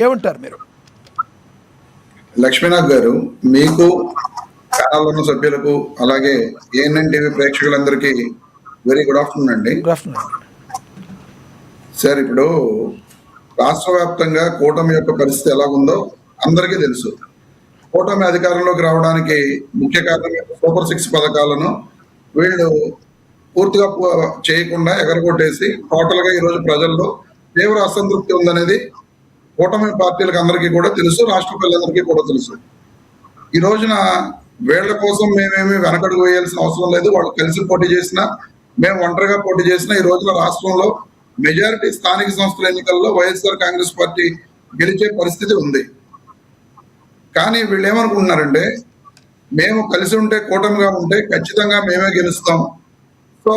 ఏమంటారు మీరు? లక్ష్మీనాథ్ గారు, మీకు ఛానల్ ఉన్న సభ్యులకు అలాగే ఏఎన్ఎన్ టీవీ ప్రేక్షకులందరికీ వెరీ గుడ్ ఆఫ్టర్నూన్ అండి. సార్, ఇప్పుడు రాష్ట్ర వ్యాప్తంగా కూటమి యొక్క పరిస్థితి ఎలా ఉందో అందరికీ తెలుసు. కూటమి అధికారంలోకి రావడానికి ముఖ్య కారణం సూపర్ 6 పథకాలను వీళ్ళు పూర్తిగా చేయకుండా ఎగరగొట్టేసి టోటల్ గా ఈరోజు ప్రజల్లో తీవ్ర అసంతృప్తి ఉందనేది కూటమి పార్టీలకు అందరికీ కూడా తెలుసు, రాష్ట్ర ప్రజలందరికీ కూడా తెలుసు. ఈ రోజున వీళ్ల కోసం మేమేమి వెనకడుగు వేయాల్సిన అవసరం లేదు. వాళ్ళు కలిసి పోటీ చేసినా, మేము ఒంటరిగా పోటీ చేసినా ఈ రోజున రాష్ట్రంలో మెజారిటీ స్థానిక సంస్థల ఎన్నికల్లో వైఎస్ఆర్ కాంగ్రెస్ పార్టీ గెలిచే పరిస్థితి ఉంది. కానీ వీళ్ళు ఏమనుకుంటున్నారంటే, మేము కలిసి ఉంటే, కూటమిగా ఉంటే ఖచ్చితంగా మేమే గెలుస్తాం, సో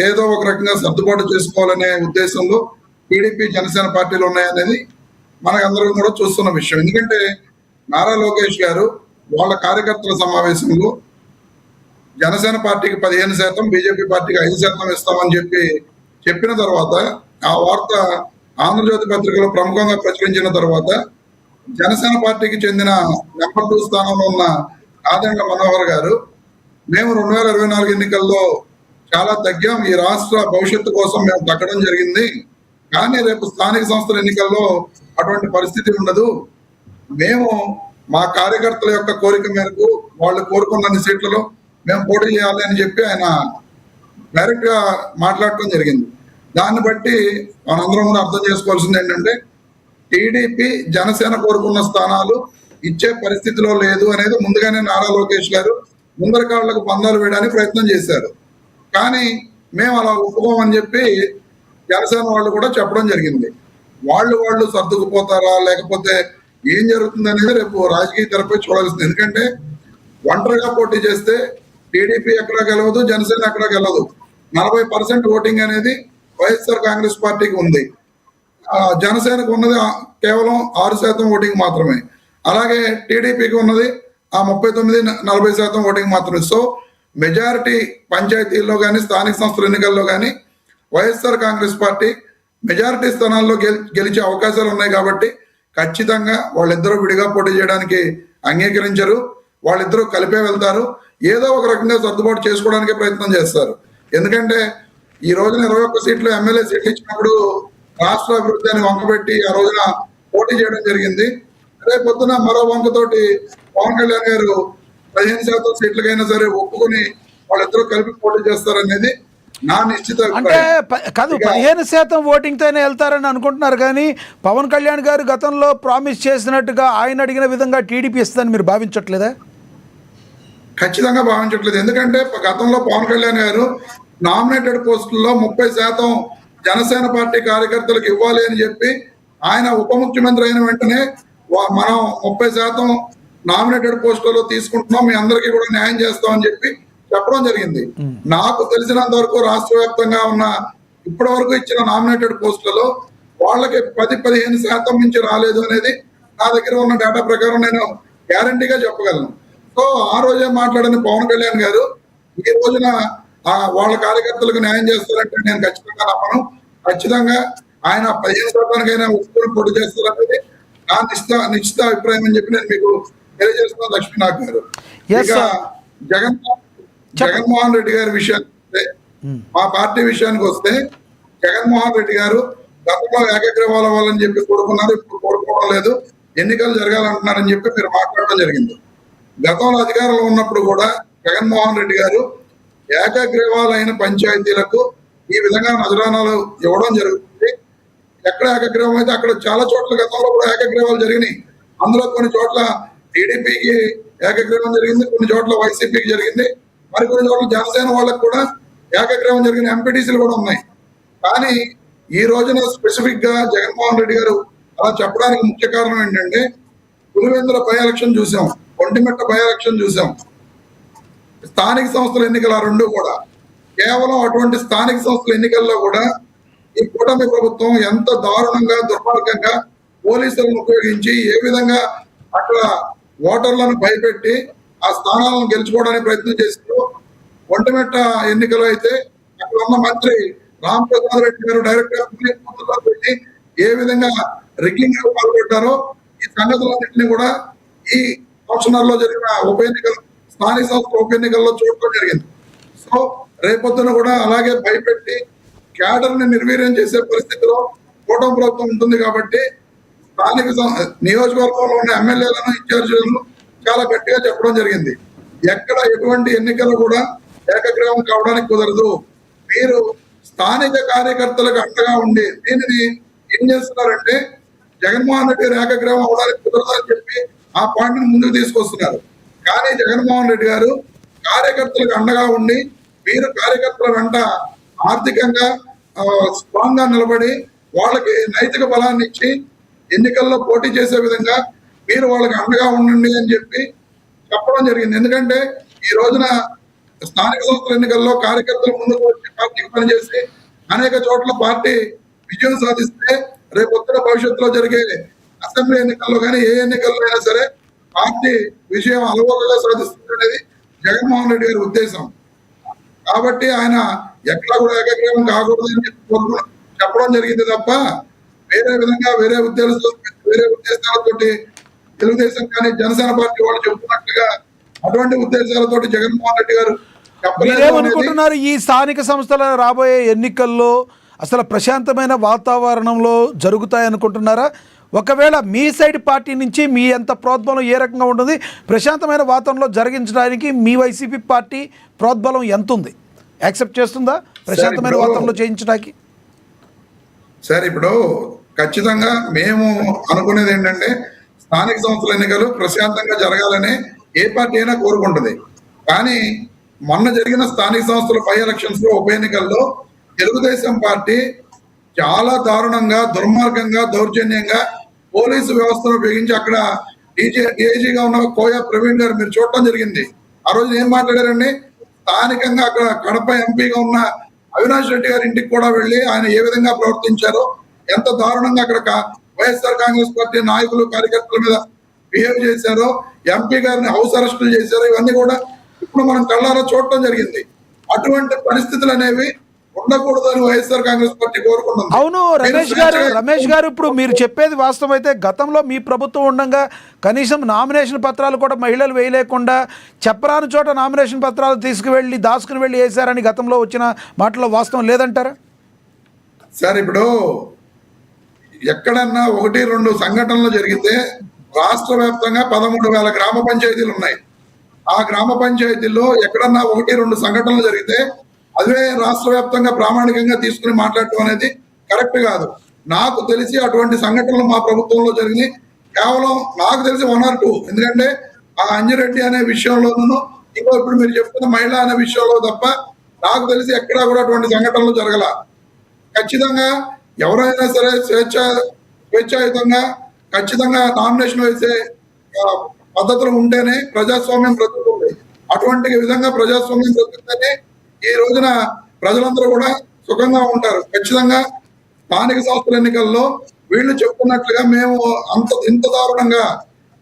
ఏదో ఒక రకంగా సర్దుబాటు చేసుకోవాలనే ఉద్దేశంలో టీడీపీ జనసేన పార్టీలు ఉన్నాయనేది మనకందరం కూడా చూస్తున్న విషయం. ఎందుకంటే నారా లోకేష్ గారు వాళ్ళ కార్యకర్తల సమావేశంలో జనసేన పార్టీకి 15%, బీజేపీ పార్టీకి 5% ఇస్తామని చెప్పిన తర్వాత ఆ వార్త ఆంధ్రజ్యోతి పత్రికలో ప్రముఖంగా ప్రచురించిన తర్వాత జనసేన పార్టీకి చెందిన నెంబర్ 2 స్థానంలో ఉన్న ఆదండ్ల మనోహర్ గారు, మేము 2024 ఎన్నికల్లో చాలా తగ్గాం, ఈ రాష్ట్ర భవిష్యత్తు కోసం మేము తగ్గడం జరిగింది, కానీ రేపు స్థానిక సంస్థల ఎన్నికల్లో అటువంటి పరిస్థితి ఉండదు, మేము మా కార్యకర్తల యొక్క కోరిక మేరకు వాళ్ళు కోరుకున్న సీట్లలో మేము పోటీ చేయాలి అని చెప్పి ఆయన డైరెక్ట్ గా మాట్లాడటం జరిగింది. దాన్ని బట్టి మనందరం కూడా అర్థం చేసుకోవాల్సింది ఏంటంటే, టీడీపీ జనసేన కోరుకున్న స్థానాలు ఇచ్చే పరిస్థితిలో లేదు అనేది ముందుగానే నారా లోకేష్ గారు ముందర కాళ్లకు పందాలు వేయడానికి ప్రయత్నం చేశారు. కానీ మేము అలా ఒప్పుకోమని చెప్పి జనసేన వాళ్ళు కూడా చెప్పడం జరిగింది. వాళ్ళు సర్దుకుపోతారా లేకపోతే ఏం జరుగుతుంది అనేది రేపు రాజకీయ తెరపై చూడాల్సింది. ఎందుకంటే ఒంటరిగా పోటీ చేస్తే టీడీపీ ఎక్కడా గెలవదు, జనసేన ఎక్కడా గెలవదు. 40% ఓటింగ్ అనేది వైఎస్ఆర్ కాంగ్రెస్ పార్టీకి ఉంది, జనసేనకు ఉన్నది కేవలం 6% ఓటింగ్ మాత్రమే. అలాగే టీడీపీకి ఉన్నది ఆ 39-40% ఓటింగ్ మాత్రమే. సో మెజారిటీ పంచాయతీల్లో కానీ స్థానిక సంస్థల ఎన్నికల్లో కానీ వైఎస్ఆర్ కాంగ్రెస్ పార్టీ మెజారిటీ స్థానాల్లో గెలిచే అవకాశాలు ఉన్నాయి. కాబట్టి ఖచ్చితంగా వాళ్ళిద్దరూ విడిగా పోటీ చేయడానికి అంగీకరించరు, వాళ్ళిద్దరూ కలిపే వెళ్తారు, ఏదో ఒక రకంగా సర్దుబాటు చేసుకోవడానికి ప్రయత్నం చేస్తారు. ఎందుకంటే ఈ రోజున 21 సీట్లు ఎమ్మెల్యే సీట్లు ఇచ్చినప్పుడు రాష్ట్ర అభివృద్ధిని వంకబెట్టి ఆ రోజున పోటీ చేయడం జరిగింది. రేపు పొద్దున మరో వంకతోటి పవన్ కళ్యాణ్ గారు 15% సీట్లకైనా సరే ఒప్పుకొని వాళ్ళిద్దరూ కలిపి పోటీ చేస్తారనేది నా నిశ్చిత అంటే కాదు. 15% ఓటింగ్ తోనే వెళ్తారని అనుకుంటున్నారు, కానీ పవన్ కళ్యాణ్ గారు గతంలో ప్రామిస్ చేసినట్టుగా ఆయన అడిగిన విధంగా టీడీపీ ఇస్తుందని మీరు భావించట్లేదా? ఖచ్చితంగా భావించట్లేదు. ఎందుకంటే గతంలో పవన్ కళ్యాణ్ గారు నామినేటెడ్ పోస్టుల్లో 30% జనసేన పార్టీ కార్యకర్తలకు ఇవ్వాలి అని చెప్పి ఆయన ఉప ముఖ్యమంత్రి అయిన వెంటనే మనం 30% నామినేటెడ్ పోస్టులలో తీసుకుంటున్నాం, మీ అందరికీ కూడా న్యాయం చేస్తామని చెప్పి చెప్పడం జరిగింది. నాకు తెలిసినంత వరకు రాష్ట్ర వ్యాప్తంగా ఉన్న ఇప్పటి వరకు ఇచ్చిన నామినేటెడ్ పోస్టులలో వాళ్ళకి 10-15% మించి రాలేదు అనేది నా దగ్గర ఉన్న డేటా ప్రకారం నేను గ్యారంటీగా చెప్పగలను. సో ఆ రోజే మాట్లాడిన పవన్ కళ్యాణ్ గారు ఈ రోజున వాళ్ళ కార్యకర్తలకు న్యాయం చేస్తారంటే నేను ఖచ్చితంగా నమ్మను. ఖచ్చితంగా ఆయన 15%కైనా ఒప్పుకొని పోటీ చేస్తారనేది నా నిశ్చిత అభిప్రాయం అని చెప్పి నేను మీకు తెలియజేస్తున్నాను లక్ష్మీనాథ్ గారు. ఇక జగన్మోహన్ రెడ్డి గారి విషయానికి, మా పార్టీ విషయానికి వస్తే, జగన్మోహన్ రెడ్డి గారు గతంలో ఏకగ్రీవాల వాళ్ళని చెప్పి కోరుకున్నారు, ఇప్పుడు కోరుకోవడం లేదు, ఎన్నికలు జరగాలంటున్నారని చెప్పి మీరు మాట్లాడడం జరిగింది. గతంలో అధికారంలో ఉన్నప్పుడు కూడా జగన్మోహన్ రెడ్డి గారు ఏకగ్రీవాలైన పంచాయతీలకు ఈ విధంగా నజరానాలు ఇవ్వడం జరుగుతుంది. ఎక్కడ ఏకగ్రీవం అయితే అక్కడ చాలా చోట్ల గతంలో కూడా ఏకగ్రీవాలు జరిగినాయి. అందులో కొన్ని చోట్ల టీడీపీకి ఏకగ్రీవం జరిగింది, కొన్ని చోట్ల వైసీపీకి జరిగింది, మరికొన్ని చోట్ల జనసేన వాళ్ళకు కూడా ఏకగ్రీవం జరిగిన ఎంపీటీసీలు కూడా ఉన్నాయి. కానీ ఈ రోజున స్పెసిఫిక్ గా జగన్మోహన్ రెడ్డి గారు అలా చెప్పడానికి ముఖ్య కారణం ఏంటంటే, పులివెందుల బై ఎలక్షన్ చూసాం, ఒంటిమిట్ట బై ఎలక్షన్ చూసాం, స్థానిక సంస్థల ఎన్నికల రెండు కూడా కేవలం అటువంటి స్థానిక సంస్థల ఎన్నికల్లో కూడా ఈ కూటమి ప్రభుత్వం ఎంత దారుణంగా దుర్మార్గంగా పోలీసులను ఉపయోగించి ఏ విధంగా అక్కడ ఓటర్లను భయపెట్టి ఆ స్థానాలను గెలుచుకోవడానికి ప్రయత్నం చేసిందో, ఒంటిమిట్ట ఎన్నికలు అయితే అక్కడ ఉన్న మంత్రి రామప్రసాద్ రెడ్డి గారు డైరెక్ట్ గా పెట్టి ఏ విధంగా రిగ్గింగ్ పాల్పడ్డారో ఈ సంగతులన్నింటినీ కూడా ఈ సంవత్సరంలో జరిగిన ఉప ఎన్నికలు, స్థానిక సంస్థల ఉప ఎన్నికల్లో చూడటం జరిగింది. సో రేపొద్దున కూడా అలాగే భయపెట్టి క్యాడర్ ని నిర్వీర్యం చేసే పరిస్థితిలో కూటమి ప్రభుత్వం ఉంటుంది కాబట్టి స్థానిక నియోజకవర్గంలో ఉన్న ఎమ్మెల్యేలను, ఇన్ఛార్జీలను చాలా గట్టిగా చెప్పడం జరిగింది. ఎక్కడ ఎటువంటి ఎన్నికలు కూడా ఏకగ్రీవం కావడానికి కుదరదు. మీరు స్థానిక కార్యకర్తలకు అండగా ఉండి దీనిని ఏం చేస్తున్నారంటే జగన్మోహన్ రెడ్డి గారు ఏకగ్రీవం అవడానికి కుదరదు అని చెప్పి ఆ పాయింట్ ముందుకు తీసుకొస్తున్నారు. కానీ జగన్మోహన్ రెడ్డి గారు కార్యకర్తలకు అండగా ఉండి మీరు కార్యకర్తల వెంట ఆర్థికంగా స్ట్రాంగ్ గా నిలబడి వాళ్ళకి నైతిక బలాన్ని ఇచ్చి ఎన్నికల్లో పోటీ చేసే విధంగా మీరు వాళ్ళకి అండగా ఉండండి అని చెప్పి చెప్పడం జరిగింది. ఎందుకంటే ఈ రోజున స్థానిక సంస్థల ఎన్నికల్లో కార్యకర్తలు ముందుకు వచ్చి పార్టీకి పనిచేసి అనేక చోట్ల పార్టీ విజయం సాధిస్తే రేపొద్దున భవిష్యత్తులో జరిగే అసెంబ్లీ ఎన్నికల్లో కానీ ఏ ఎన్నికల్లో అయినా సరే పార్టీ విజయం అలవోకగా సాధిస్తుంది అనేది జగన్మోహన్ రెడ్డి గారి ఉద్దేశం. కాబట్టి ఆయన ఎట్లా కూడా ఏకగ్రీవం కాకూడదని చెప్పడం జరిగింది తప్ప వేరే విధంగా వేరే ఉద్దేశాలతోటి తెలుగుదేశం కానీ జనసేన పార్టీ వాళ్ళు చెబుతున్నట్టుగా అటువంటి ఉద్దేశాలతోటి జగన్మోహన్ రెడ్డి గారు మీరేమనుకుంటున్నారు? ఈ స్థానిక సంస్థల రాబోయే ఎన్నికల్లో అసలు ప్రశాంతమైన వాతావరణంలో జరుగుతాయనుకుంటున్నారా? ఒకవేళ మీ సైడ్ పార్టీ నుంచి మీ ఎంత ప్రోద్బలం ఏ రకంగా ఉంటుంది? ప్రశాంతమైన వాతావరణంలో జరిగించడానికి మీ వైసీపీ పార్టీ ప్రోద్బలం ఎంత ఉంది? యాక్సెప్ట్ చేస్తుందా ప్రశాంతమైన వాతావరణంలో చేయించడానికి? సార్ ఇప్పుడు ఖచ్చితంగా మేము అనుకునేది ఏంటంటే స్థానిక సంస్థల ఎన్నికలు ప్రశాంతంగా జరగాలని ఏ పార్టీ అయినా కోరుకుంటుంది. కానీ మొన్న జరిగిన స్థానిక సంస్థల బై ఎలక్షన్స్ లో ఉప ఎన్నికల్లో తెలుగుదేశం పార్టీ చాలా దారుణంగా, దుర్మార్గంగా, దౌర్జన్యంగా పోలీసు వ్యవస్థను ఉపయోగించి అక్కడ డీఐజీగా ఉన్న కోయా ప్రవీణ్ గారు మీరు చూడటం జరిగింది. ఆ రోజు ఏం మాట్లాడారండి? స్థానికంగా అక్కడ కడప ఎంపీగా ఉన్న అవినాష్ రెడ్డి గారి ఇంటికి కూడా వెళ్ళి ఆయన ఏ విధంగా ప్రవర్తించారో, ఎంత దారుణంగా అక్కడ వైఎస్ఆర్ కాంగ్రెస్ పార్టీ నాయకులు, కార్యకర్తల మీద బిహేవ్ చేశారో, ఎంపీ గారిని హౌస్ అరెస్టులు చేశారో, ఇవన్నీ కూడా ఇప్పుడు మనం కళ్ళారా చూడటం జరిగింది. అటువంటి పరిస్థితులు అనేవి ఉండకూడదని వైఎస్ఆర్ కాంగ్రెస్ పార్టీ కోరుకుంటుంది. అవును రమేష్ గారు ఇప్పుడు మీరు చెప్పేది వాస్తవం అయితే గతంలో మీ ప్రభుత్వం ఉండగా కనీసం నామినేషన్ పత్రాలు కూడా మహిళలు వేయలేకుండా చెప్పరాని చోట నామినేషన్ పత్రాలు తీసుకువెళ్ళి దాచుకుని వెళ్ళి వేశారని గతంలో వచ్చిన మాటలో వాస్తవం లేదంటారా? సార్ ఇప్పుడు ఎక్కడన్నా 1-2 సంఘటనలు జరిగితే రాష్ట్ర వ్యాప్తంగా 13,000 గ్రామ పంచాయతీలు ఉన్నాయి. ఆ గ్రామ పంచాయతీల్లో ఎక్కడన్నా 1-2 సంఘటనలు జరిగితే అదే రాష్ట్ర వ్యాప్తంగా ప్రామాణికంగా తీసుకుని మాట్లాడటం అనేది కరెక్ట్ కాదు. నాకు తెలిసి అటువంటి సంఘటనలు మా ప్రభుత్వంలో జరిగినాయి. కేవలం నాకు తెలిసి 1 or 2, ఎందుకంటే ఆ అంజిరెడ్డి అనే విషయంలోనూ ఇప్పుడు మీరు చెప్తున్న మహిళ అనే విషయంలో తప్ప నాకు తెలిసి ఎక్కడా కూడా అటువంటి సంఘటనలు జరగల. ఖచ్చితంగా ఎవరైనా సరే స్వేచ్ఛాయుతంగా ఖచ్చితంగా నామినేషన్ వేసే పద్ధతులు ఉంటేనే ప్రజాస్వామ్యం బ్రతుకుతుంది. అటువంటి విధంగా ప్రజాస్వామ్యం బ్రతుకుతుందని ఈ రోజున ప్రజలందరూ కూడా సుఖంగా ఉంటారు. ఖచ్చితంగా స్థానిక సంస్థల ఎన్నికల్లో వీళ్ళు చెప్పుకున్నట్లుగా మేము ఇంత దారుణంగా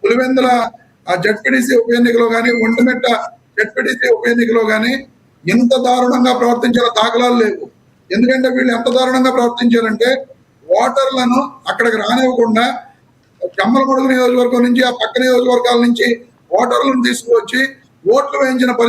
పులివెందుల జడ్పీటీసీ ఉప ఎన్నికలో కానీ, ఒంటిమిట్ట జడ్పీటీసీ ఉప ఎన్నికలో కానీ ఇంత దారుణంగా ప్రవర్తించిన దాఖలాలు లేవు. ఎందుకంటే వీళ్ళు ఎంత దారుణంగా ప్రవర్తించారంటే ఓటర్లను అక్కడికి రానివ్వకుండా జమ్మలమడుగు నియోజకవర్గం నుంచి ఆ పక్క నియోజకవర్గాల నుంచి ఓటర్లను తీసుకువచ్చి ఓట్లు వేయించిన పరిస్థితి